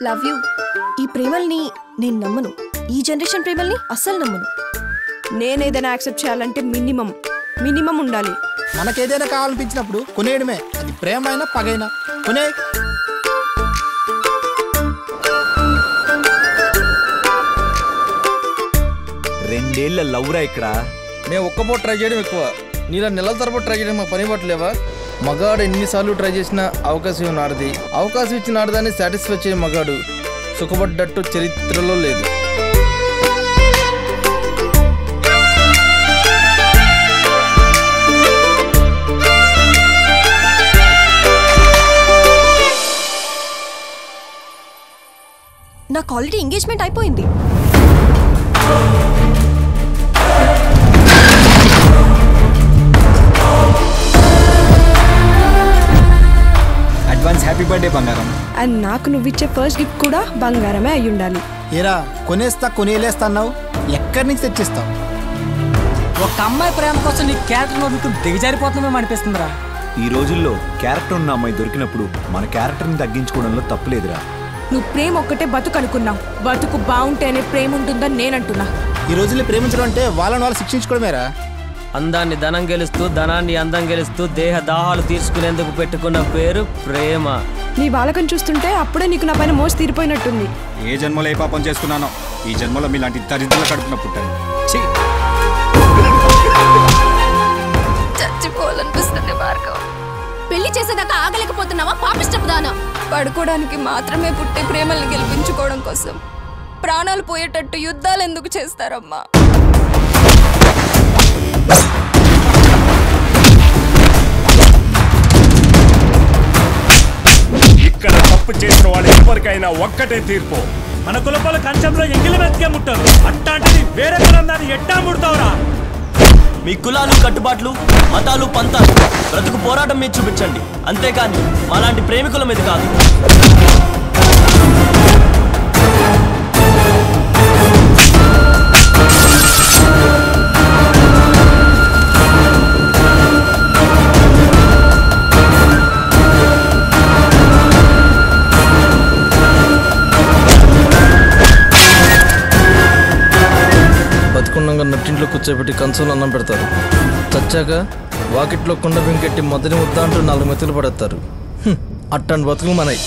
Love you. ఈ ప్రేమల్ని నేను నమ్మను. ఈ జనరేషన్ ప్రేమల్ని అస్సలు నమ్మను. నేనేదైనా యాక్సెప్ట్ చేయాలంటే మినిమం ఉండాలి. మనకేదైనా కావాలనిపించినప్పుడు కొనేయడమే. అది ప్రేమ అయినా పగైనా కొనే. రెండేళ్ల లవ్రా ఇక్కడ. మేము ఒక్క ట్రై చేయడం ఎక్కువ, నీలా నెలల తరబడి ట్రై చేయడం మాకు పని పట్టలేవా? మగాడు ఎన్నిసార్లు ట్రై చేసినా అవకాశం నాడది. అవకాశం ఇచ్చిన ఆడదాన్ని సాటిస్ఫై చేయ మగాడు సుఖపడ్డట్టు చరిత్రలో లేదు. నాకు ఆల్రెడీ ఎంగేజ్మెంట్ అయిపోయింది. అడ్వాన్స్ హ్యాపీ బర్త్డే బంగారం. అండ్ నాకు నువ్విచ్చే ఫస్ట్ గిఫ్ట్ కూడా బంగారమే అయి ఉండాలి. ఏరా కొనేస్తా కొనేలేస్తా అన్నావు, ఎక్కడి నుంచి తెచ్చిస్తావు? ఒక అమ్మాయి ప్రేమ కోసం నీ క్యారెక్టర్ వదులుతూ దిగజారిపోతున్నామేమో అనిపిస్తుందిరా. ఈ రోజుల్లో క్యారెక్టర్ ఉన్న అమ్మాయి దొరికినప్పుడు మన క్యారెక్టర్ని తగ్గించుకోవడంలో తప్పులేదురా. నువ్వు ప్రేమ ఒక్కటే బతుకు అనుకున్నావు. బతుకు బాగుంటేనే ప్రేమ ఉంటుందని నేనంటున్నా. ఈ రోజుల్లో ప్రేమించడం అంటే వాళ్ళని వాళ్ళు శిక్షించుకోవడమేరా. అందాన్ని ధనం గెలుస్తూ, ధనాన్ని అందం గెలుస్తూ దేహ దాహాలు తీర్చుకునేందుకు పెట్టుకున్న పేరు ప్రేమ. నీ బాలకం చూస్తుంటే అప్పుడే నీకు నా పైన మోసి తీరిపోయినట్టుంది. ఏ జన్మలో ఏ పాపం చేసుకున్నానో ఈ జన్మలో మీలాంటి దరిద్రుల కడుపున పుట్టాను. చచ్చిపోవాలనిపిస్తుంది భార్గవ్. పెళ్లి చేసేదాకా ఆగలేకపోతున్నావా పాపిష్టపుదానా? పడుకోవడానికి మాత్రమే పుట్టి ప్రేమల్ని గెలిపించుకోవడం కోసం ప్రాణాలు పోయేటట్టు యుద్ధాలు ఎందుకు చేస్తారమ్మా? ఇక్కడ తప్పు చేసిన వాళ్ళు ఎవరికైనా ఒక్కటే తీర్పు. మన కులపాల కంచంలో ఎంగిలి మెతికే ముట్టారు, అట్టాంటిది వేరే కులందాన్ని ఎట్టా ముడతావురా? మీ కులాలు, కట్టుబాట్లు, మతాలు, పంతాలు, బ్రతుకు పోరాటం మీద చూపించండి, అంతేకాని మాలాంటి ప్రేమికుల మీద కాదు. బతుకున్నాక నట్టింట్లో కూర్చోబెట్టి కంచంలో అన్నం పెడతారు. చచ్చాక వాకిట్లో కుండ బింకెట్టి మొదటి ముద్ద అంటూ 4 మెతులు పడేస్తారు. అట్టండి బతుకులు మనయి.